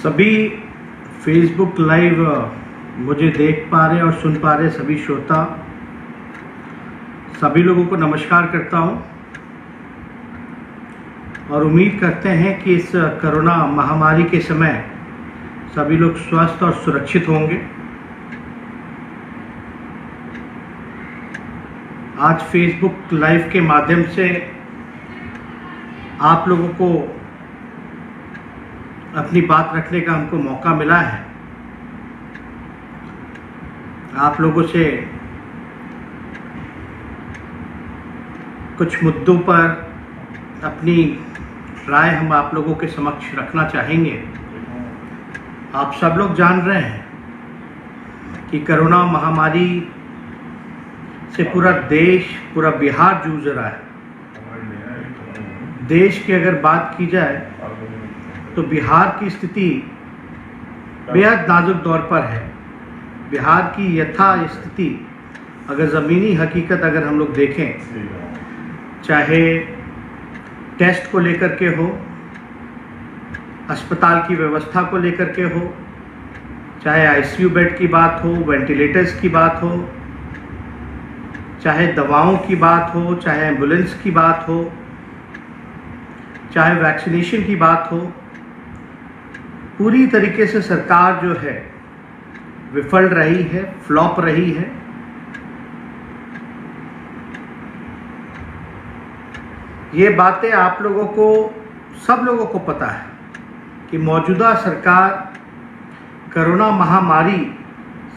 सभी Facebook live मुझे देख पा रहे और सुन पा रहे सभी श्रोता, सभी लोगों को नमस्कार करता हूं और उम्मीद करते हैं कि इस कोरोना महामारी के समय सभी लोग स्वस्थ और सुरक्षित होंगे। आज फेसबुक लाइव के माध्यम से आप लोगों को अपनी बात रखने का हमको मौका मिला है। आप लोगों से कुछ मुद्दों पर अपनी राय हम आप लोगों के समक्ष रखना चाहेंगे। आप सब लोग जान रहे हैं कि कोरोना महामारी से पूरा देश, पूरा बिहार जूझ रहा है। देश की अगर बात की जाए तो बिहार की स्थिति बेहद नाजुक दौर पर है। बिहार की यथा स्थिति अगर ज़मीनी हकीकत अगर हम लोग देखें, चाहे टेस्ट को लेकर के हो, अस्पताल की व्यवस्था को लेकर के हो, चाहे आईसीयू बेड की बात हो, वेंटिलेटर्स की बात हो, चाहे दवाओं की बात हो, चाहे एम्बुलेंस की बात हो, चाहे वैक्सीनेशन की बात हो, पूरी तरीके से सरकार जो है विफल रही है, फ्लॉप रही है। ये बातें आप लोगों को, सब लोगों को पता है कि मौजूदा सरकार कोरोना महामारी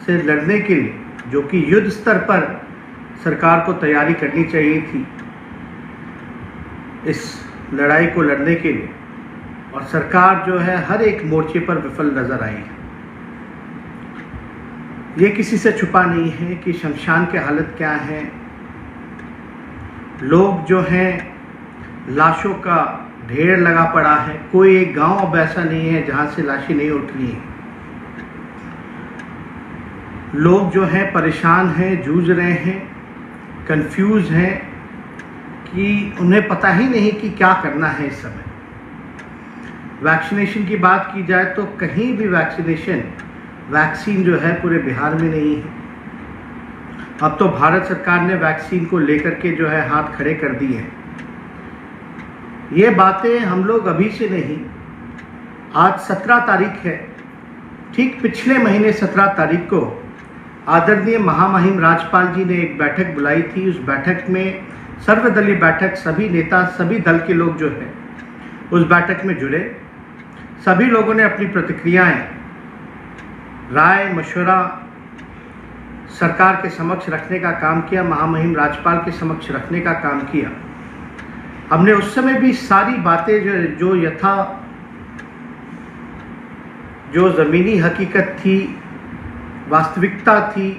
से लड़ने के लिए, जो कि युद्ध स्तर पर सरकार को तैयारी करनी चाहिए थी इस लड़ाई को लड़ने के लिए, और सरकार जो है हर एक मोर्चे पर विफल नजर आई है। ये किसी से छुपा नहीं है कि शमशान की हालत क्या है। लोग जो हैं, लाशों का ढेर लगा पड़ा है। कोई एक गांव अब ऐसा नहीं है जहां से लाशें नहीं उठ रही हैं। लोग जो हैं परेशान हैं, जूझ रहे हैं, कंफ्यूज हैं कि उन्हें पता ही नहीं कि क्या करना है इस समय। वैक्सीनेशन की बात की जाए तो कहीं भी वैक्सीन जो है पूरे बिहार में नहीं है। अब तो भारत सरकार ने वैक्सीन को लेकर के जो है हाथ खड़े कर दिए हैं। ये बातें हम लोग अभी से नहीं, आज 17 तारीख है, ठीक पिछले महीने 17 तारीख को आदरणीय महामहिम राज्यपाल जी ने एक बैठक बुलाई थी। उस बैठक में सर्वदलीय बैठक, सभी नेता, सभी दल के लोग जो है उस बैठक में जुड़े। सभी लोगों ने अपनी प्रतिक्रियाएं, राय, मशवरा सरकार के समक्ष रखने का काम किया, महामहिम राज्यपाल के समक्ष रखने का काम किया। हमने उस समय भी सारी बातें जो ज़मीनी हकीकत थी, वास्तविकता थी,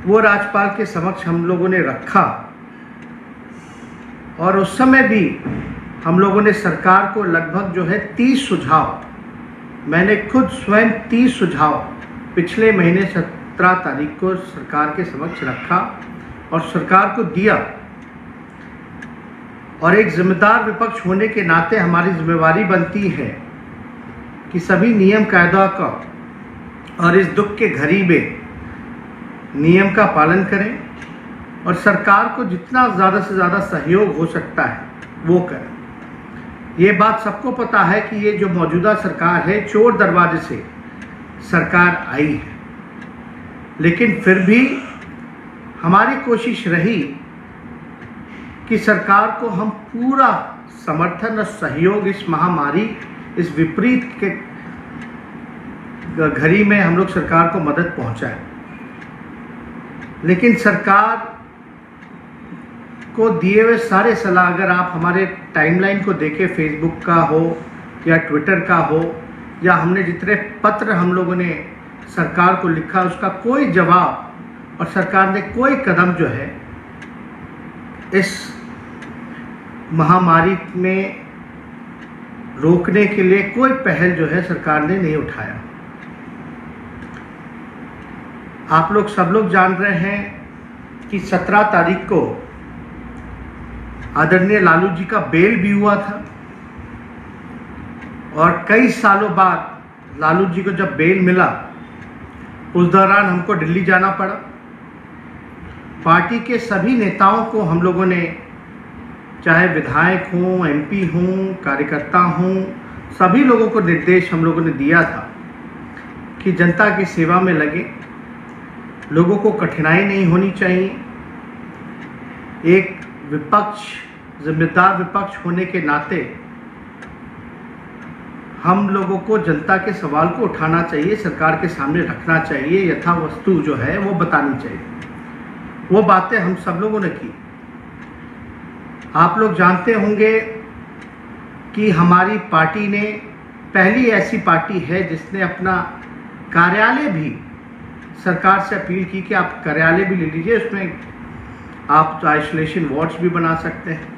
वो राज्यपाल के समक्ष हम लोगों ने रखा। और उस समय भी हम लोगों ने सरकार को लगभग जो है 30 सुझाव, मैंने खुद स्वयं 30 सुझाव पिछले महीने 17 तारीख को सरकार के समक्ष रखा और सरकार को दिया। और एक जिम्मेदार विपक्ष होने के नाते हमारी जिम्मेवारी बनती है कि सभी नियम कायदा का और इस दुख के घड़ी में नियम का पालन करें और सरकार को जितना ज़्यादा से ज़्यादा सहयोग हो सकता है वो करें। ये बात सबको पता है कि ये जो मौजूदा सरकार है, चोर दरवाजे से सरकार आई है, लेकिन फिर भी हमारी कोशिश रही कि सरकार को हम पूरा समर्थन और सहयोग इस महामारी, इस विपरीत के घड़ी में हम लोग सरकार को मदद पहुंचाएं। लेकिन सरकार को दिए हुए सारे सलाह, अगर आप हमारे टाइमलाइन को देखें, फेसबुक का हो या ट्विटर का हो, या हमने जितने पत्र हम लोगों ने सरकार को लिखा, उसका कोई जवाब और सरकार ने कोई कदम जो है इस महामारी में रोकने के लिए कोई पहल जो है सरकार ने नहीं उठाया। आप लोग सब लोग जान रहे हैं कि 17 तारीख को आदरणीय लालू जी का बेल भी हुआ था और कई सालों बाद लालू जी को जब बेल मिला, उस दौरान हमको दिल्ली जाना पड़ा। पार्टी के सभी नेताओं को हम लोगों ने, चाहे विधायक हों, एमपी हों, कार्यकर्ता हों, सभी लोगों को निर्देश हम लोगों ने दिया था कि जनता की सेवा में लगे, लोगों को कठिनाई नहीं होनी चाहिए। एक विपक्ष, जिम्मेदार विपक्ष होने के नाते हम लोगों को जनता के सवाल को उठाना चाहिए, सरकार के सामने रखना चाहिए, यथा वस्तु जो है वो बतानी चाहिए। वो बातें हम सब लोगों ने की। आप लोग जानते होंगे कि हमारी पार्टी ने, पहली ऐसी पार्टी है जिसने अपना कार्यालय भी सरकार से अपील की कि आप कार्यालय भी ले लीजिए, उसमें आप आइसोलेशन वार्ड्स भी बना सकते हैं।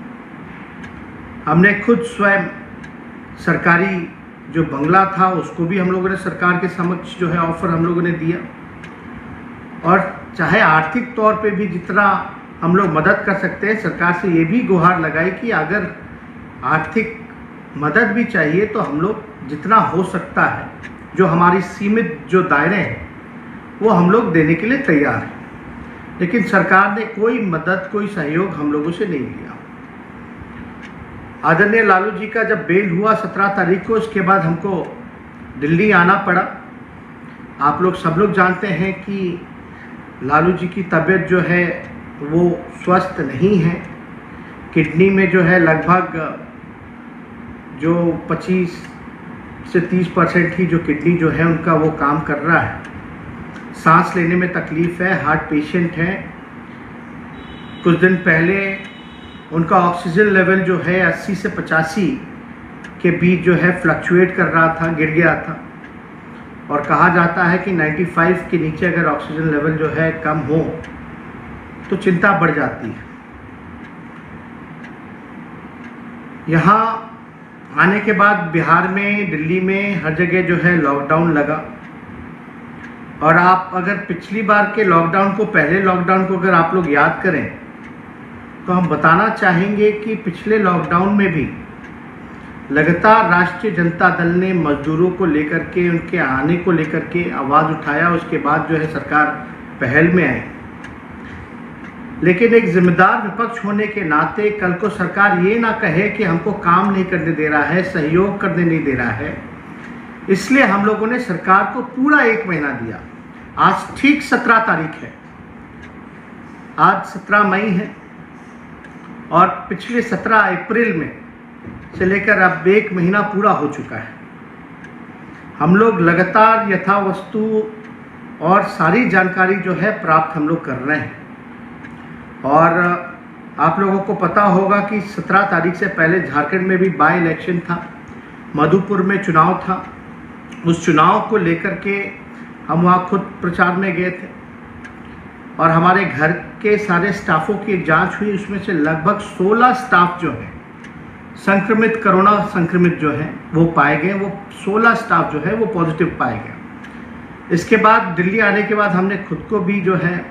हमने खुद स्वयं सरकारी जो बंगला था उसको भी हम लोगों ने सरकार के समक्ष जो है ऑफर हम लोगों ने दिया। और चाहे आर्थिक तौर पे भी जितना हम लोग मदद कर सकते हैं, सरकार से ये भी गुहार लगाई कि अगर आर्थिक मदद भी चाहिए तो हम लोग जितना हो सकता है, जो हमारी सीमित जो दायरे हैं वो हम लोग देने के लिए तैयार हैं। लेकिन सरकार ने कोई मदद, कोई सहयोग हम लोगों से नहीं लिया। आदरणीय लालू जी का जब बेल हुआ 17 तारीख को, उसके बाद हमको दिल्ली आना पड़ा। आप लोग सब लोग जानते हैं कि लालू जी की तबीयत जो है वो स्वस्थ नहीं है। किडनी में जो है लगभग जो 25 से 30% ही जो किडनी जो है उनका वो काम कर रहा है। सांस लेने में तकलीफ़ है, हार्ट पेशेंट है। कुछ दिन पहले उनका ऑक्सीजन लेवल जो है 80 से 85 के बीच जो है फ्लक्चुएट कर रहा था, गिर गया था। और कहा जाता है कि 95 के नीचे अगर ऑक्सीजन लेवल जो है कम हो तो चिंता बढ़ जाती है। यहाँ आने के बाद बिहार में, दिल्ली में हर जगह जो है लॉकडाउन लगा। और आप अगर पिछली बार के लॉकडाउन को, पहले लॉकडाउन को अगर आप लोग याद करें तो हम बताना चाहेंगे कि पिछले लॉकडाउन में भी लगातार राष्ट्रीय जनता दल ने मजदूरों को लेकर के, उनके आने को लेकर के आवाज़ उठाया। उसके बाद जो है सरकार पहल में आई। लेकिन एक जिम्मेदार विपक्ष होने के नाते कल को सरकार ये ना कहे कि हमको काम नहीं करने दे रहा है, सहयोग करने नहीं दे रहा है, इसलिए हम लोगों ने सरकार को पूरा 1 महीना दिया। आज ठीक 17 तारीख है, आज 17 मई है और पिछले 17 अप्रैल में से लेकर अब 1 महीना पूरा हो चुका है। हम लोग लगातार यथा वस्तु और सारी जानकारी जो है प्राप्त हम लोग कर रहे हैं। और आप लोगों को पता होगा कि 17 तारीख से पहले झारखंड में भी बाई इलेक्शन था, मधुपुर में चुनाव था। उस चुनाव को लेकर के हम वहाँ खुद प्रचार में गए थे और हमारे घर के सारे स्टाफों की एक जांच हुई। उसमें से लगभग 16 स्टाफ जो हैं संक्रमित, कोरोना संक्रमित जो हैं वो पाए गए। वो 16 स्टाफ जो है वो पॉजिटिव पाए गए। इसके बाद दिल्ली आने के बाद हमने खुद को भी जो है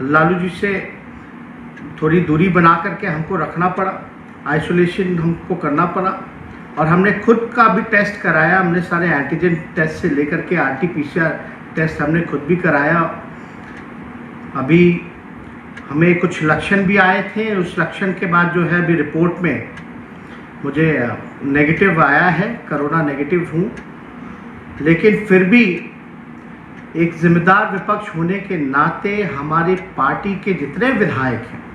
लालू जी से थोड़ी दूरी बना करके हमको रखना पड़ा, आइसोलेशन हमको करना पड़ा। और हमने खुद का भी टेस्ट कराया। हमने सारे एंटीजन टेस्ट से लेकर के RT-PCR टेस्ट हमने खुद भी कराया। अभी हमें कुछ लक्षण भी आए थे। उस लक्षण के बाद जो है अभी रिपोर्ट में मुझे नेगेटिव आया है, कोरोना नेगेटिव हूँ। लेकिन फिर भी एक जिम्मेदार विपक्ष होने के नाते हमारी पार्टी के जितने विधायक हैं,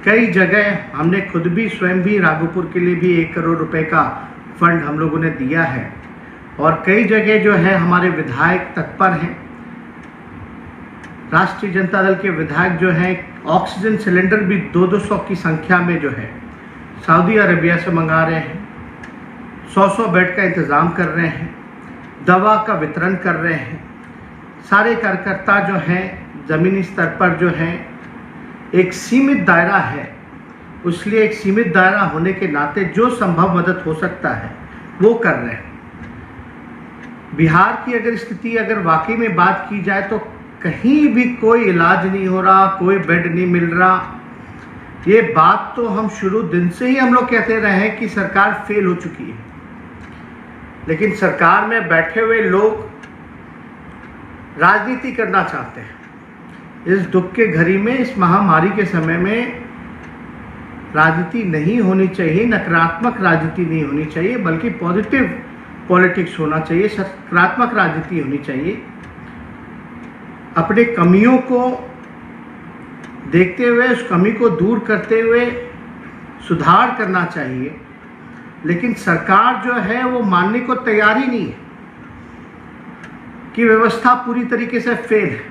कई जगह हमने खुद भी स्वयं भी राघोपुर के लिए भी 1 करोड़ रुपए का फंड हम लोगों ने दिया है। और कई जगह जो है हमारे विधायक तत्पर हैं। राष्ट्रीय जनता दल के विधायक जो हैं ऑक्सीजन सिलेंडर भी 200 की संख्या में जो है सऊदी अरेबिया से मंगा रहे हैं, 100 बेड का इंतज़ाम कर रहे हैं, दवा का वितरण कर रहे हैं। सारे कार्यकर्ता जो हैं ज़मीनी स्तर पर जो हैं, एक सीमित दायरा है, इसलिए एक सीमित दायरा होने के नाते जो संभव मदद हो सकता है वो कर रहे हैं। बिहार की अगर स्थिति अगर वाकई में बात की जाए तो कहीं भी कोई इलाज नहीं हो रहा, कोई बेड नहीं मिल रहा। ये बात तो हम शुरू दिन से ही हम लोग कहते रहे हैं कि सरकार फेल हो चुकी है। लेकिन सरकार में बैठे हुए लोग राजनीति करना चाहते हैं। इस दुख के घड़ी में, इस महामारी के समय में राजनीति नहीं होनी चाहिए, नकारात्मक राजनीति नहीं होनी चाहिए, बल्कि पॉजिटिव पॉलिटिक्स होना चाहिए, सकारात्मक राजनीति होनी चाहिए। अपने कमियों को देखते हुए, उस कमी को दूर करते हुए सुधार करना चाहिए। लेकिन सरकार जो है वो मानने को तैयार ही नहीं है कि व्यवस्था पूरी तरीके से फेल है।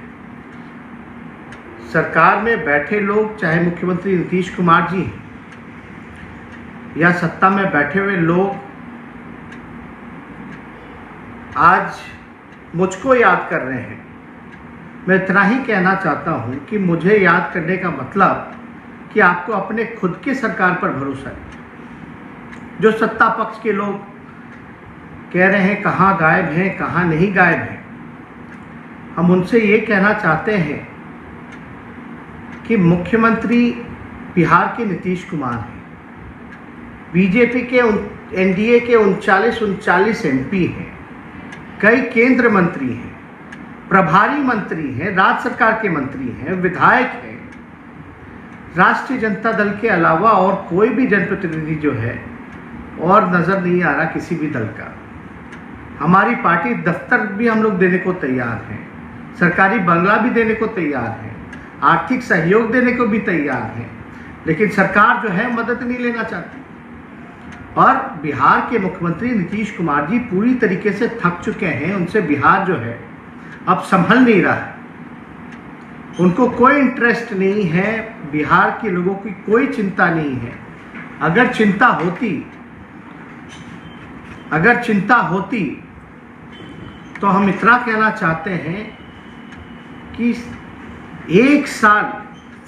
सरकार में बैठे लोग, चाहे मुख्यमंत्री नीतीश कुमार जी हैं या सत्ता में बैठे हुए लोग, आज मुझको याद कर रहे हैं। मैं इतना ही कहना चाहता हूं कि मुझे याद करने का मतलब कि आपको अपने खुद के सरकार पर भरोसा है। जो सत्ता पक्ष के लोग कह रहे हैं कहाँ गायब हैं, कहाँ नहीं गायब हैं, हम उनसे ये कहना चाहते हैं कि मुख्यमंत्री बिहार के नीतीश कुमार हैं, बीजेपी के एनडीए के 39 एमपी हैं, कई केंद्र मंत्री हैं, प्रभारी मंत्री हैं, राज्य सरकार के मंत्री हैं, विधायक हैं। राष्ट्रीय जनता दल के अलावा और कोई भी जनप्रतिनिधि जो है और नज़र नहीं आ रहा किसी भी दल का। हमारी पार्टी दफ्तर भी हम लोग देने को तैयार हैं, सरकारी बंगला भी देने को तैयार है, आर्थिक सहयोग देने को भी तैयार है, लेकिन सरकार जो है मदद नहीं लेना चाहती। और बिहार के मुख्यमंत्री नीतीश कुमार जी पूरी तरीके से थक चुके हैं। उनसे बिहार जो है अब संभल नहीं रहा है। उनको कोई इंटरेस्ट नहीं है, बिहार के लोगों की कोई चिंता नहीं है। अगर चिंता होती तो हम इतना कहना चाहते हैं कि एक साल,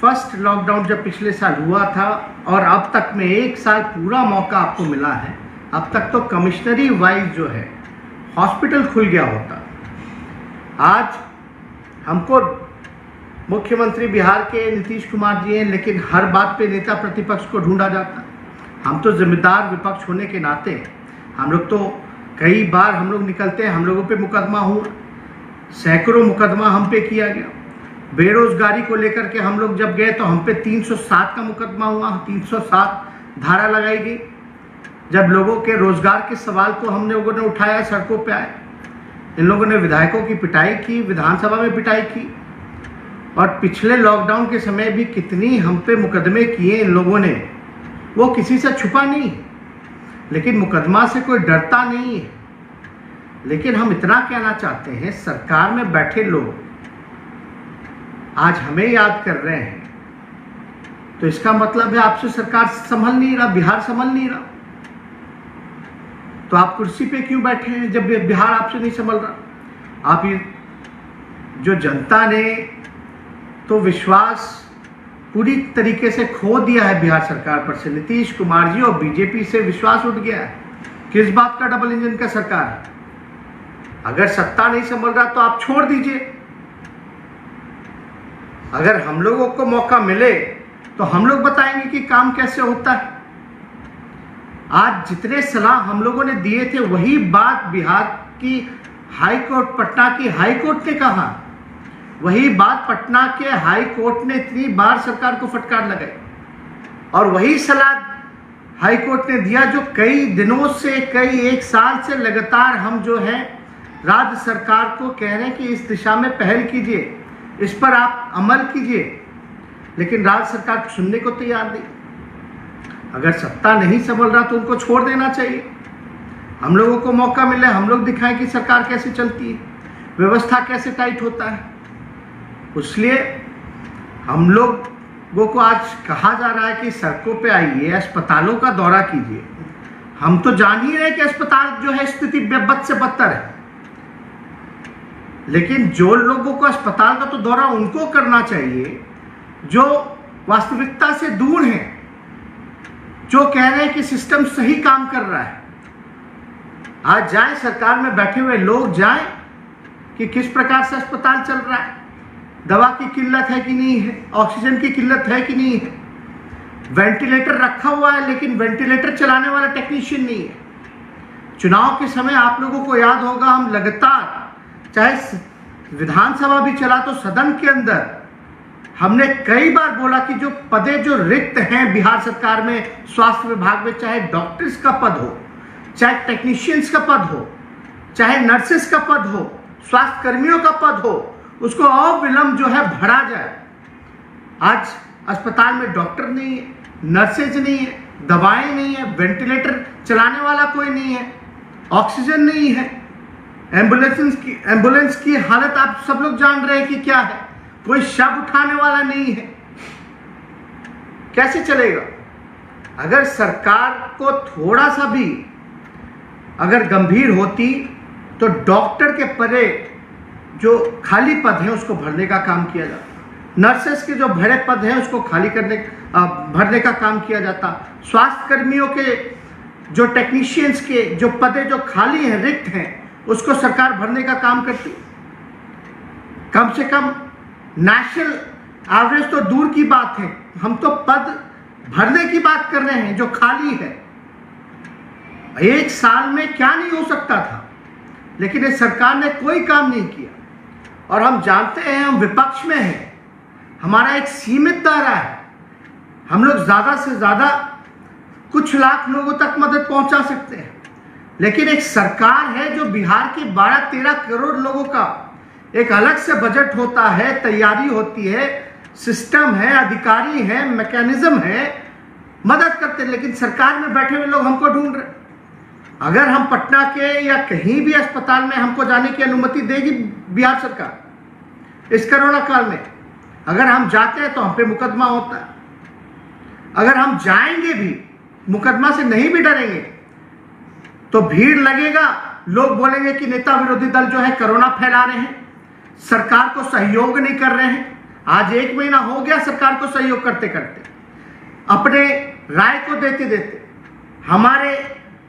फर्स्ट लॉकडाउन जब पिछले साल हुआ था और अब तक में एक साल पूरा मौका आपको मिला है। अब तक तो कमिश्नरी वाइज जो है हॉस्पिटल खुल गया होता। आज हमको मुख्यमंत्री बिहार के नीतीश कुमार जी हैं, लेकिन हर बात पे नेता प्रतिपक्ष को ढूंढा जाता। हम तो जिम्मेदार विपक्ष होने के नाते हम लोग तो कई बार हम लोग निकलते हैं, हम लोगों पे मुकदमा हुआ, सैकड़ों मुकदमा हम पे किया गया। बेरोजगारी को लेकर के हम लोग जब गए तो हम पे 307 का मुकदमा हुआ, 307 धारा लगाई गई। जब लोगों के रोजगार के सवाल को हम लोगों ने उठाया, सड़कों पे आए, इन लोगों ने विधायकों की पिटाई की, विधानसभा में पिटाई की। और पिछले लॉकडाउन के समय भी कितनी हम पे मुकदमे किए इन लोगों ने, वो किसी से छुपा नहीं। लेकिन मुकदमा से कोई डरता नहीं है। लेकिन हम इतना कहना चाहते हैं, सरकार में बैठे लोग आज हमें याद कर रहे हैं, तो इसका मतलब है आपसे सरकार संभल नहीं रहा, बिहार संभल नहीं रहा। तो आप कुर्सी पे क्यों बैठे हैं जब बिहार आपसे नहीं संभल रहा? आप ये जो जनता ने तो विश्वास पूरी तरीके से खो दिया है बिहार सरकार पर से। नीतीश कुमार जी और बीजेपी से विश्वास उठ गया है। किस बात का डबल इंजन का सरकार है? अगर सत्ता नहीं संभल रहा तो आप छोड़ दीजिए। अगर हम लोगों को मौका मिले तो हम लोग बताएंगे कि काम कैसे होता है। आज जितने सलाह हम लोगों ने दिए थे वही बात बिहार की हाई कोर्ट, पटना की हाई कोर्ट ने कहा। वही बात पटना के हाई कोर्ट ने इतनी बार सरकार को फटकार लगाई, और वही सलाह हाई कोर्ट ने दिया जो कई दिनों से, कई एक साल से लगातार हम जो है राज्य सरकार को कह रहे हैं कि इस दिशा में पहल कीजिए, इस पर आप अमल कीजिए। लेकिन राज्य सरकार सुनने को तैयार नहीं। अगर सत्ता नहीं संभल रहा तो उनको छोड़ देना चाहिए। हम लोगों को मौका मिले, हम लोग दिखाएं कि सरकार कैसे चलती है, व्यवस्था कैसे टाइट होता है। इसलिए हम लोगों को आज कहा जा रहा है कि सड़कों पे आइए, अस्पतालों का दौरा कीजिए। हम तो जान ही रहे कि अस्पताल जो है स्थिति बद से बदतर है, लेकिन जो लोगों को अस्पताल का तो दौरा उनको करना चाहिए जो वास्तविकता से दूर हैं, जो कह रहे हैं कि सिस्टम सही काम कर रहा है। आज जाएं, सरकार में बैठे हुए लोग जाएं कि किस प्रकार से अस्पताल चल रहा है, दवा की किल्लत है कि नहीं है, ऑक्सीजन की किल्लत है कि नहीं है, वेंटिलेटर रखा हुआ है लेकिन वेंटिलेटर चलाने वाला टेक्नीशियन नहीं है। चुनाव के समय आप लोगों को याद होगा, हम लगातार, चाहे विधानसभा भी चला तो सदन के अंदर हमने कई बार बोला कि जो पदे जो रिक्त हैं बिहार सरकार में स्वास्थ्य विभाग में, चाहे डॉक्टर्स का पद हो, चाहे टेक्नीशियंस का पद हो, चाहे नर्सेस का पद हो, स्वास्थ्य कर्मियों का पद हो, उसको अविलंब जो है भरा जाए। आज अस्पताल में डॉक्टर नहीं है, नर्सेज नहीं है, दवाएं नहीं है, वेंटिलेटर चलाने वाला कोई नहीं है, ऑक्सीजन नहीं है, एम्बुलेंस की हालत आप सब लोग जान रहे हैं कि क्या है, कोई शव उठाने वाला नहीं है। कैसे चलेगा? अगर सरकार को थोड़ा सा भी अगर गंभीर होती तो डॉक्टर के परे जो खाली पद हैं उसको भरने का काम किया जाता, नर्सेस के जो भरे पद हैं उसको भरने का काम किया जाता, स्वास्थ्य कर्मियों के जो टेक्नीशियंस के जो पदे जो खाली हैं, रिक्त हैं, उसको सरकार भरने का काम करती। कम से कम नेशनल एवरेज तो दूर की बात है, हम तो पद भरने की बात कर रहे हैं जो खाली है। एक साल में क्या नहीं हो सकता था, लेकिन इस सरकार ने कोई काम नहीं किया। और हम जानते हैं, हम विपक्ष में हैं, हमारा एक सीमित दायरा है, हम लोग ज़्यादा से ज़्यादा कुछ लाख लोगों तक मदद पहुंचा सकते हैं, लेकिन एक सरकार है जो बिहार के 12-13 करोड़ लोगों का एक अलग से बजट होता है, तैयारी होती है, सिस्टम है, अधिकारी है, मैकेनिज्म है, मदद करते हैं, लेकिन सरकार में बैठे हुए लोग हमको ढूंढ रहे। अगर हम पटना के या कहीं भी अस्पताल में हमको जाने की अनुमति देगी बिहार सरकार इस कोरोना काल में, अगर हम जाते हैं तो हम पे मुकदमा होता है। अगर हम जाएंगे भी, मुकदमा से नहीं भी डरेंगे, तो भीड़ लगेगा, लोग बोलेंगे कि नेता विरोधी दल जो है कोरोना फैला रहे हैं, सरकार को सहयोग नहीं कर रहे हैं। आज 1 महीना हो गया सरकार को सहयोग करते करते, अपने राय को देते देते। हमारे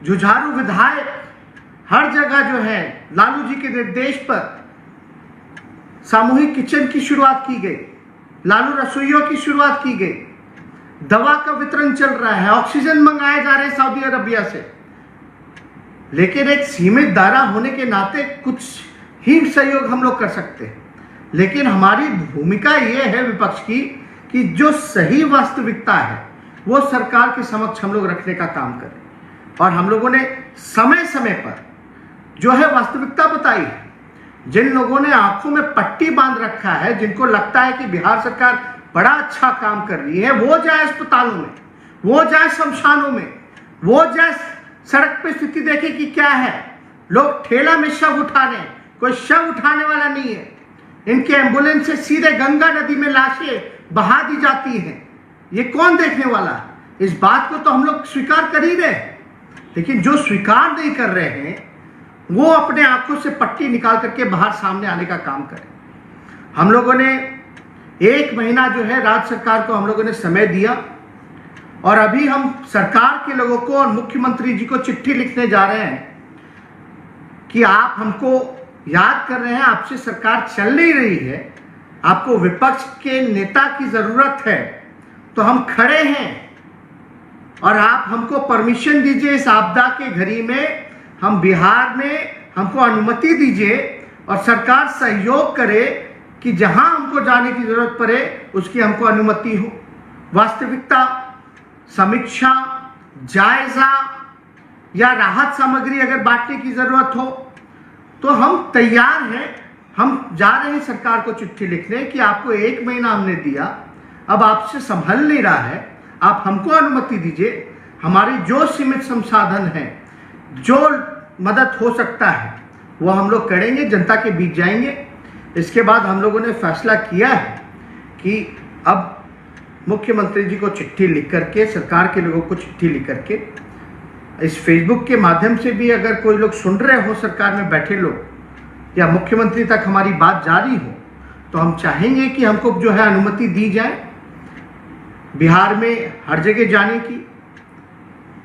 जुझारू विधायक हर जगह जो है लालू जी के निर्देश पर सामूहिक किचन की शुरुआत की गई, लालू रसोइयों की शुरुआत की गई, दवा का वितरण चल रहा है, ऑक्सीजन मंगाए जा रहे हैं सऊदी अरबिया से। लेकिन एक सीमित दायरा होने के नाते कुछ ही सहयोग हम लोग कर सकते हैं, लेकिन हमारी भूमिका यह है विपक्ष की कि जो सही वास्तविकता है वो सरकार के समक्ष हम लोग रखने का काम करें। और हम लोगों ने समय समय पर जो है वास्तविकता बताई है। जिन लोगों ने आंखों में पट्टी बांध रखा है, जिनको लगता है कि बिहार सरकार बड़ा अच्छा काम कर रही है, वो जाए अस्पतालों में, वो जाए शमशानों में, वो जाए सड़क पे स्थिति देखे कि क्या है। लोग ठेला में शव उठा रहे हैं, कोई शव उठाने वाला नहीं है। इनके एम्बुलेंस से सीधे गंगा नदी में लाशें बहा दी जाती हैं। ये कौन देखने वाला है? इस बात को तो हम लोग स्वीकार कर ही रहे हैं, लेकिन जो स्वीकार नहीं कर रहे हैं वो अपने आंखों से पट्टी निकाल करके बाहर सामने आने का काम करें। हम लोगों ने 1 महीना जो है राज्य सरकार को हम लोगों ने समय दिया, और अभी हम सरकार के लोगों को और मुख्यमंत्री जी को चिट्ठी लिखने जा रहे हैं कि आप हमको याद कर रहे हैं, आपसे सरकार चल नहीं रही है, आपको विपक्ष के नेता की जरूरत है, तो हम खड़े हैं और आप हमको परमिशन दीजिए इस आपदा के घड़ी में, हम बिहार में हमको अनुमति दीजिए और सरकार सहयोग करे कि जहां हमको जाने की जरूरत पड़े उसकी हमको अनुमति हो। वास्तविकता, समीक्षा, जायजा या राहत सामग्री अगर बांटने की जरूरत हो तो हम तैयार हैं। हम जा रहे हैं सरकार को चिट्ठी लिखने कि आपको 1 महीना हमने दिया, अब आपसे संभल नहीं रहा है, आप हमको अनुमति दीजिए। हमारी जो सीमित संसाधन है, जो मदद हो सकता है वो हम लोग करेंगे, जनता के बीच जाएंगे। इसके बाद हम लोगों ने फैसला किया है कि अब मुख्यमंत्री जी को चिट्ठी लिख करके, सरकार के लोगों को चिट्ठी लिख करके, इस फेसबुक के माध्यम से भी अगर कोई लोग सुन रहे हो, सरकार में बैठे लोग, या मुख्यमंत्री तक हमारी बात जारी हो, तो हम चाहेंगे कि हमको जो है अनुमति दी जाए बिहार में हर जगह जाने की,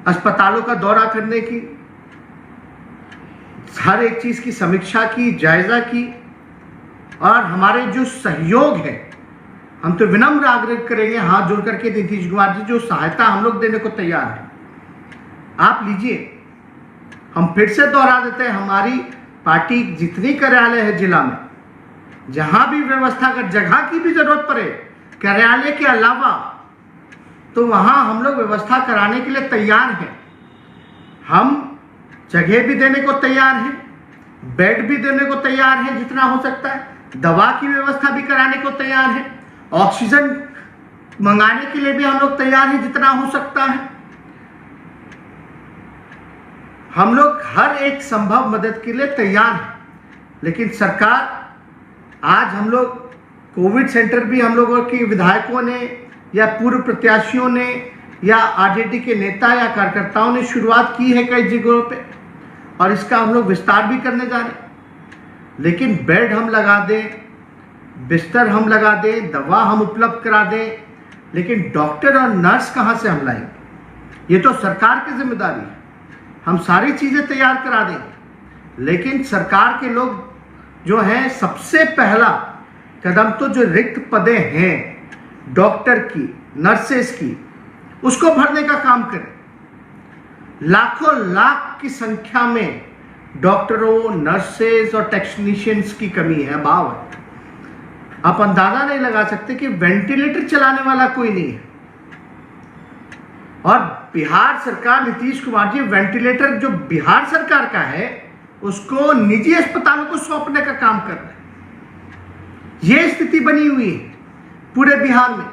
अस्पतालों का दौरा करने की, हर एक चीज की समीक्षा की, जायजा की। और हमारे जो सहयोग है, हम तो विनम्र आग्रह करेंगे हाथ जोड़ करके नीतीश कुमार जी, जो सहायता हम लोग देने को तैयार हैं, आप लीजिए। हम फिर से दोहरा देते हैं, हमारी पार्टी जितनी कार्यालय है जिला में, जहां भी व्यवस्था अगर जगह की भी जरूरत पड़े कार्यालय के अलावा, तो वहां हम लोग व्यवस्था कराने के लिए तैयार हैं। हम जगह भी देने को तैयार हैं, बेड भी देने को तैयार हैं जितना हो सकता है, दवा की व्यवस्था भी कराने को तैयार है, ऑक्सीजन मंगाने के लिए भी हम लोग तैयार हैं जितना हो सकता है। हम लोग हर एक संभव मदद के लिए तैयार हैं। लेकिन सरकार, आज हम लोग कोविड सेंटर भी हम लोगों की विधायकों ने या पूर्व प्रत्याशियों ने या आरजेडी के नेता या कार्यकर्ताओं ने शुरुआत की है कई जगहों पे, और इसका हम लोग विस्तार भी करने जा रहे हैं। लेकिन बेड हम लगा दें, बिस्तर हम लगा दें, दवा हम उपलब्ध करा दें, लेकिन डॉक्टर और नर्स कहाँ से हम लाएंगे? ये तो सरकार की जिम्मेदारी है। हम सारी चीज़ें तैयार करा देंगे, लेकिन सरकार के लोग जो हैं, सबसे पहला कदम तो जो रिक्त पदें हैं डॉक्टर की, नर्सेस की, उसको भरने का काम करें। लाखों लाख की संख्या में डॉक्टरों, नर्सेस और टेक्नीशियंस की कमी है, अभाव है। आप अंदाजा नहीं लगा सकते कि वेंटिलेटर चलाने वाला कोई नहीं है। और बिहार सरकार, नीतीश कुमार जी, वेंटिलेटर जो बिहार सरकार का है उसको निजी अस्पतालों को सौंपने का काम कर रहे हैं। यह स्थिति बनी हुई है पूरे बिहार में,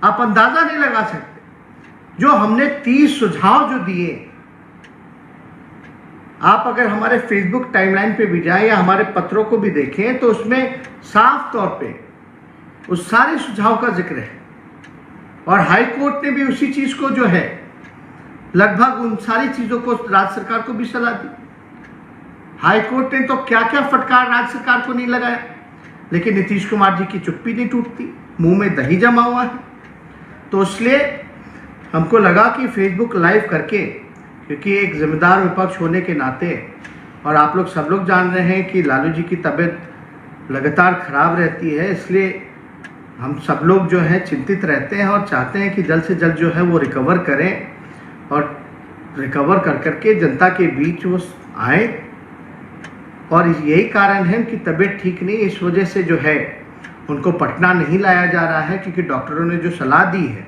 आप अंदाजा नहीं लगा सकते। जो हमने 30 सुझाव जो दिए, आप अगर हमारे फेसबुक टाइमलाइन पे भी जाएं या हमारे पत्रों को भी देखें, तो उसमें साफ तौर पे उस सारे सुझाव का जिक्र है। और हाई कोर्ट ने भी उसी चीज को जो है, लगभग उन सारी चीजों को राज्य सरकार को भी सलाह दी। हाई कोर्ट ने तो क्या क्या फटकार राज्य सरकार को नहीं लगाया, लेकिन नीतीश कुमार जी की चुप्पी नहीं टूटती, मुंह में दही जमा हुआ है। तो इसलिए हमको लगा कि फेसबुक लाइव करके, क्योंकि एक जिम्मेदार विपक्ष होने के नाते, और आप लोग सब लोग जान रहे हैं कि लालू जी की तबीयत लगातार खराब रहती है, इसलिए हम सब लोग जो है चिंतित रहते हैं और चाहते हैं कि जल्द से जल्द जो है वो रिकवर करें, और रिकवर कर करके जनता के बीच वो आए। और यही कारण है कि तबीयत ठीक नहीं, इस वजह से जो है उनको पटना नहीं लाया जा रहा है, क्योंकि डॉक्टरों ने जो सलाह दी है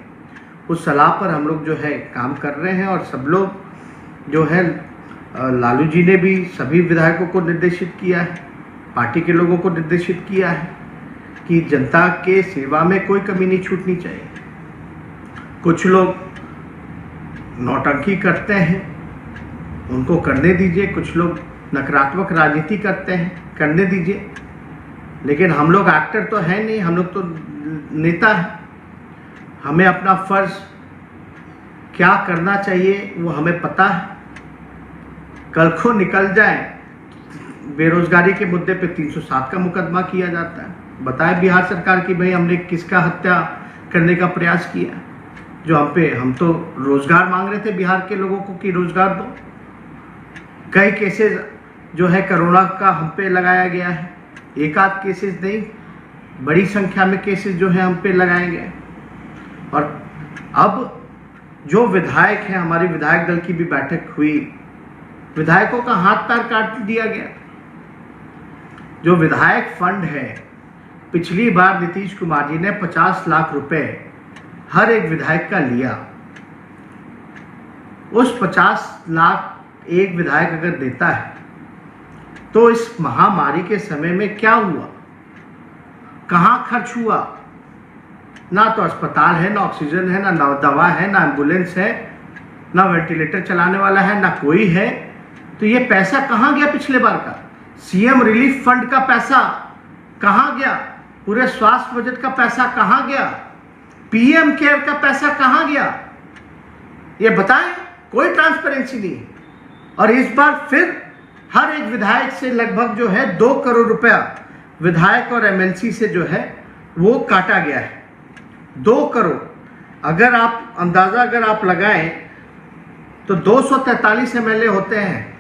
उस सलाह पर हम लोग जो है काम कर रहे हैं। और सब लोग जो है, लालू जी ने भी सभी विधायकों को निर्देशित किया है, पार्टी के लोगों को निर्देशित किया है कि जनता के सेवा में कोई कमी नहीं छूटनी चाहिए। कुछ लोग नौटंकी करते हैं, उनको करने दीजिए। कुछ लोग नकारात्मक राजनीति करते हैं, करने दीजिए। लेकिन हम लोग एक्टर तो है नहीं, हम लोग तो नेता हैं। हमें अपना फर्ज क्या करना चाहिए वो हमें पता है। कल को निकल जाए, बेरोजगारी के मुद्दे पे 307 का मुकदमा किया जाता है। बताए बिहार सरकार की भाई हमने किसका हत्या करने का प्रयास किया, जो हम तो रोजगार मांग रहे थे बिहार के लोगों को कि रोजगार दो। कई केसेस जो है कोरोना का हम पे लगाया गया है, एक आध केसेस नहीं, बड़ी संख्या में केसेस जो है हम पे लगाए गए। और अब जो विधायक हैं, हमारी विधायक दल की भी बैठक हुई, विधायकों का हाथ पैर काट दिया गया। जो विधायक फंड है, पिछली बार नीतीश कुमार जी ने 50 लाख रुपए हर एक विधायक का लिया। उस 50 लाख एक विधायक अगर देता है, तो इस महामारी के समय में क्या हुआ, कहां खर्च हुआ? ना तो अस्पताल है, ना ऑक्सीजन है, ना दवा है, ना एम्बुलेंस है, ना वेंटिलेटर चलाने वाला है, ना कोई है। तो ये पैसा कहां गया पिछले बार का? सीएम रिलीफ फंड का पैसा कहां गया? पूरे स्वास्थ्य बजट का पैसा कहां गया? पीएम केयर का पैसा कहां गया? ये बताएं, कोई ट्रांसपेरेंसी नहीं है। और इस बार फिर हर एक विधायक से लगभग जो है 2 करोड़ रुपया विधायक और एमएलसी से जो है वो काटा गया है। 2 करोड़, अगर आप अंदाजा अगर आप लगाएं तो 243 एमएलए होते हैं,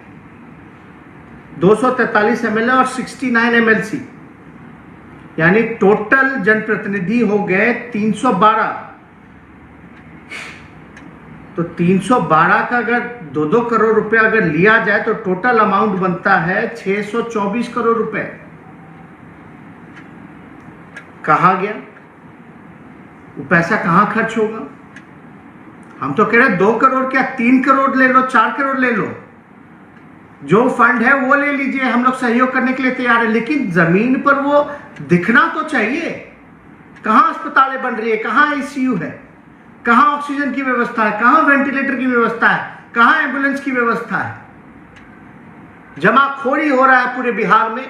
243 एमएलए और 69 एमएलसी, यानी टोटल जनप्रतिनिधि हो गए 312। तो 312 का अगर 2-2 करोड़ रुपए अगर लिया जाए तो टोटल अमाउंट बनता है 624 करोड़ रुपए। कहां गया वो पैसा, कहां खर्च होगा? हम तो कह रहे 2 करोड़ क्या 3 करोड़ ले लो, 4 करोड़ ले लो, जो फंड है वो ले लीजिए, हम लोग सहयोग करने के लिए तैयार है, लेकिन जमीन पर वो दिखना तो चाहिए। कहां अस्पतालें बन रही है, कहां आईसीयू है, कहां ऑक्सीजन की व्यवस्था है, कहां वेंटिलेटर की व्यवस्था है, कहां एम्बुलेंस की व्यवस्था है? जमाखोरी हो रहा है पूरे बिहार में,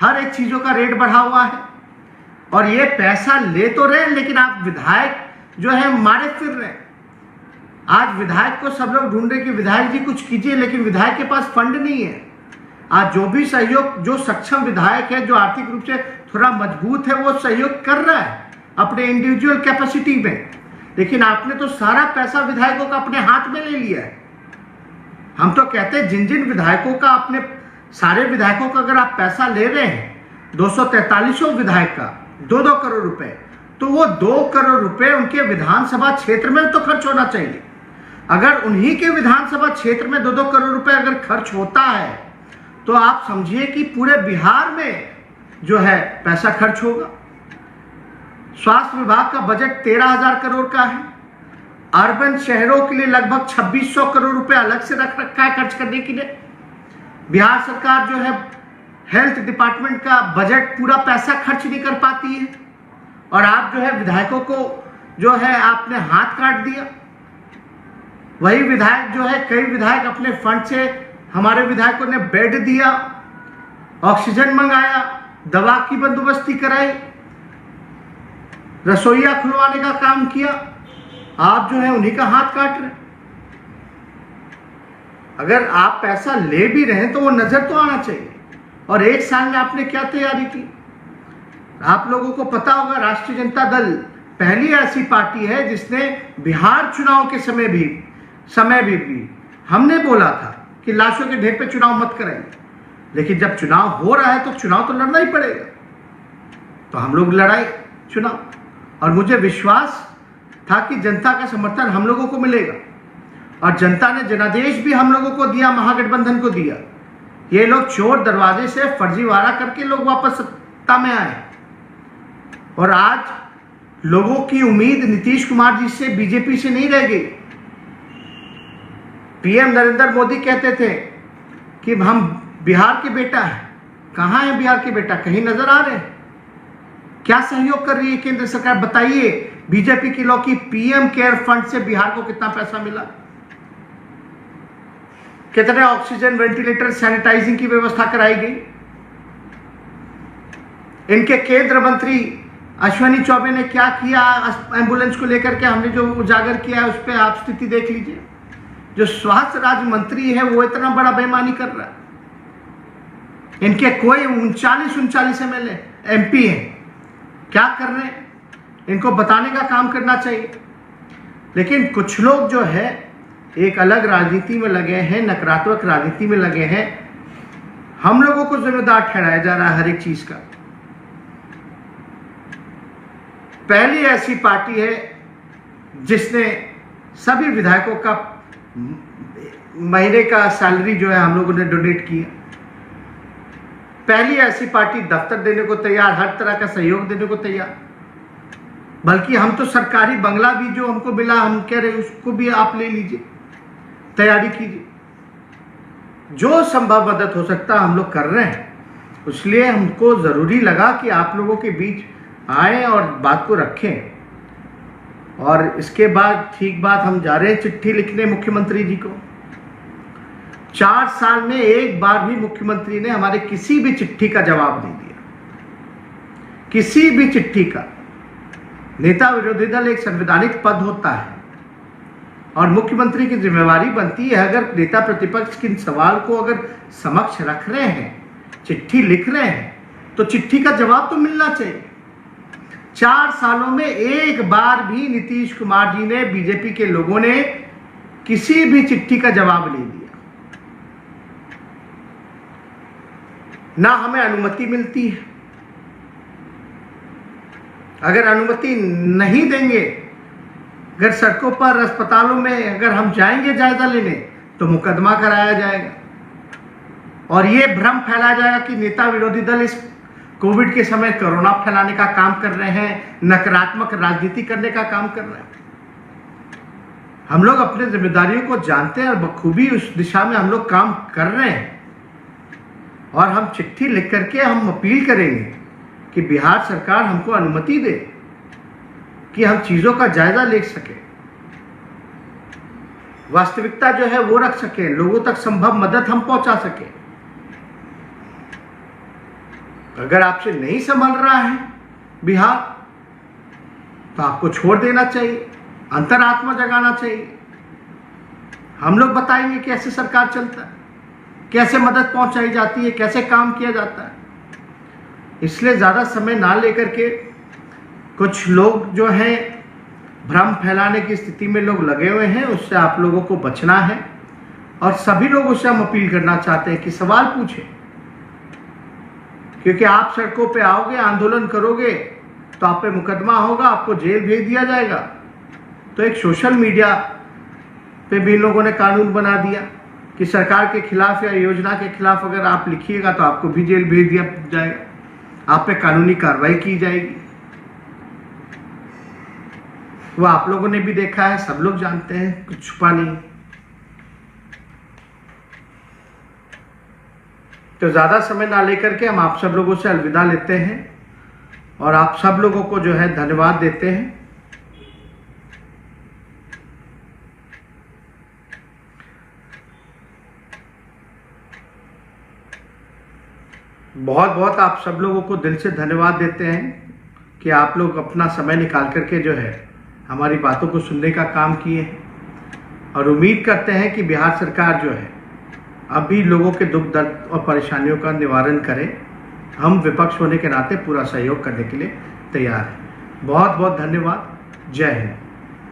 हर एक चीजों का रेट बढ़ा हुआ है और ये पैसा ले तो रहे हैं, लेकिन आप विधायक जो है मारे फिर रहे हैं। आज विधायक को सब लोग ढूंढ रहे कि विधायक जी कुछ कीजिए, लेकिन विधायक के पास फंड नहीं है। आज जो भी सहयोग, जो सक्षम विधायक है, जो आर्थिक रूप से थोड़ा मजबूत है, वो सहयोग कर रहा है अपने इंडिविजुअल कैपेसिटी में, लेकिन आपने तो सारा पैसा विधायकों का अपने हाथ में ले लिया है। हम तो कहते हैं जिन जिन विधायकों का, अपने सारे विधायकों का अगर आप पैसा ले रहे हैं, 243 विधायक का 2-2 करोड़ रुपए, तो वो 2 करोड़ रुपए उनके विधानसभा क्षेत्र में तो खर्च होना चाहिए। अगर उन्हीं के विधानसभा क्षेत्र में 2-2 करोड़ रुपए अगर खर्च होता है तो आप समझिए कि पूरे बिहार में जो है पैसा खर्च होगा। स्वास्थ्य विभाग का बजट 13,000 करोड़ का है। अर्बन शहरों के लिए लगभग 2600 करोड़ रुपए अलग से रख रखा है खर्च करने के लिए। बिहार सरकार जो है हेल्थ डिपार्टमेंट का बजट पूरा पैसा खर्च नहीं कर पाती है, और आप जो है विधायकों को जो है आपने हाथ काट दिया। वही विधायक जो है, कई विधायक अपने फंड से, हमारे विधायकों ने बेड दिया, ऑक्सीजन मंगाया, दवा की बंदोबस्ती कराई, रसोईया खुलवाने का काम किया। आप जो है उन्हीं का हाथ काट रहे। अगर आप पैसा ले भी रहे हैं तो वो नजर तो आना चाहिए। और 1 साल में आपने क्या तैयारी की? आप लोगों को पता होगा, राष्ट्रीय जनता दल पहली ऐसी पार्टी है जिसने बिहार चुनाव के समय भी हमने बोला था कि लाशों के ढेर पे चुनाव मत कराइए, लेकिन जब चुनाव हो रहा है तो चुनाव तो लड़ना ही पड़ेगा। तो हम लोग लड़ाई चुनाव, और मुझे विश्वास था कि जनता का समर्थन हम लोगों को मिलेगा, और जनता ने जनादेश भी हम लोगों को दिया, महागठबंधन को दिया। ये लोग चोर दरवाजे से फर्जीवाड़ा करके लोग वापस सत्ता में आए, और आज लोगों की उम्मीद नीतीश कुमार जी से, बीजेपी से नहीं रह गई। पीएम नरेंद्र मोदी कहते थे कि हम बिहार के बेटा हैं। कहां है बिहार के बेटा? कहीं नजर आ रहे हैं? क्या सहयोग कर रही है केंद्र सरकार? बताइए, बीजेपी के लोग की पीएम केयर फंड से बिहार को कितना पैसा मिला? कितने ऑक्सीजन, वेंटिलेटर, सैनिटाइजिंग की व्यवस्था कराई गई? इनके केंद्र मंत्री अश्विनी चौबे ने क्या किया एम्बुलेंस को लेकर के? हमने जो उजागर किया है उस पर आप स्थिति देख लीजिए। जो स्वास्थ्य राज्य मंत्री है वो इतना बड़ा बेईमानी कर रहा है। इनके कोई 39 एमएलए एमपी हैं, क्या कर रहे हैं? इनको बताने का काम करना चाहिए। लेकिन कुछ लोग जो है एक अलग राजनीति में लगे हैं, नकारात्मक राजनीति में लगे हैं। हम लोगों को जिम्मेदार ठहराया जा रहा है हर एक चीज का। पहली ऐसी पार्टी है जिसने सभी विधायकों का महीने का सैलरी जो है हम लोगों ने डोनेट किया। पहली ऐसी पार्टी दफ्तर देने को तैयार, हर तरह का सहयोग देने को तैयार। बल्कि हम तो सरकारी बंगला भी जो हमको मिला, हम कह रहे उसको भी आप ले लीजिए, तैयारी कीजिए। जो संभव मदद हो सकता हम लोग कर रहे हैं। इसलिए हमको जरूरी लगा कि आप लोगों के बीच आए और बात को रखें। और इसके बाद ठीक बात, हम जा रहे हैं चिट्ठी लिखने मुख्यमंत्री जी को। 4 साल में एक बार भी मुख्यमंत्री ने हमारे किसी भी चिट्ठी का जवाब नहीं दिया, किसी भी चिट्ठी का। नेता विरोधी दल एक संवैधानिक पद होता है और मुख्यमंत्री की जिम्मेवारी बनती है, अगर नेता प्रतिपक्ष के सवाल को अगर समक्ष रख रहे हैं, चिट्ठी लिख रहे हैं, तो चिट्ठी का जवाब तो मिलना चाहिए। 4 सालों में एक बार भी नीतीश कुमार जी ने, बीजेपी के लोगों ने किसी भी चिट्ठी का जवाब नहीं दिया। ना हमें अनुमति मिलती है। अगर अनुमति नहीं देंगे अगर सड़कों पर अस्पतालों में अगर हम जाएंगे जायजा लेने तो मुकदमा कराया जाएगा और ये भ्रम फैलाया जाएगा कि नेता विरोधी दल इस कोविड के समय कोरोना फैलाने का काम कर रहे हैं, नकारात्मक राजनीति करने का काम कर रहे हैं। हम लोग अपने जिम्मेदारियों को जानते हैं और बखूबी उस दिशा में हम लोग काम कर रहे हैं और हम चिट्ठी लिख करके हम अपील करेंगे कि बिहार सरकार हमको अनुमति दे कि हम चीजों का जायजा ले सके, वास्तविकता जो है वो रख सके, लोगों तक संभव मदद हम पहुंचा सके। अगर आपसे नहीं संभल रहा है बिहार तो आपको छोड़ देना चाहिए, अंतरात्मा जगाना चाहिए। हम लोग बताएंगे कैसे सरकार चलता है, कैसे मदद पहुंचाई जाती है, कैसे काम किया जाता है। इसलिए ज़्यादा समय ना लेकर के कुछ लोग जो हैं भ्रम फैलाने की स्थिति में लोग लगे हुए हैं, उससे आप लोगों को बचना है और सभी लोगों से हम अपील करना चाहते हैं कि सवाल पूछें, क्योंकि आप सड़कों पे आओगे, आंदोलन करोगे तो आप पे मुकदमा होगा, आपको जेल भेज दिया जाएगा। तो एक सोशल मीडिया पे भी लोगों ने कानून बना दिया कि सरकार के खिलाफ या योजना के खिलाफ अगर आप लिखिएगा तो आपको भी जेल भेज दिया जाएगा, आप पे कानूनी कार्रवाई की जाएगी। वो आप लोगों ने भी देखा है, सब लोग जानते हैं, कुछ छुपा नहीं। तो ज़्यादा समय ना लेकर के हम आप सब लोगों से अलविदा लेते हैं और आप सब लोगों को जो है धन्यवाद देते हैं। बहुत बहुत आप सब लोगों को दिल से धन्यवाद देते हैं कि आप लोग अपना समय निकाल करके जो है हमारी बातों को सुनने का काम किए हैं और उम्मीद करते हैं कि बिहार सरकार जो है अभी लोगों के दुख दर्द और परेशानियों का निवारण करे। हम विपक्ष होने के नाते पूरा सहयोग करने के लिए तैयार हैं। बहुत बहुत धन्यवाद। जय हिंद।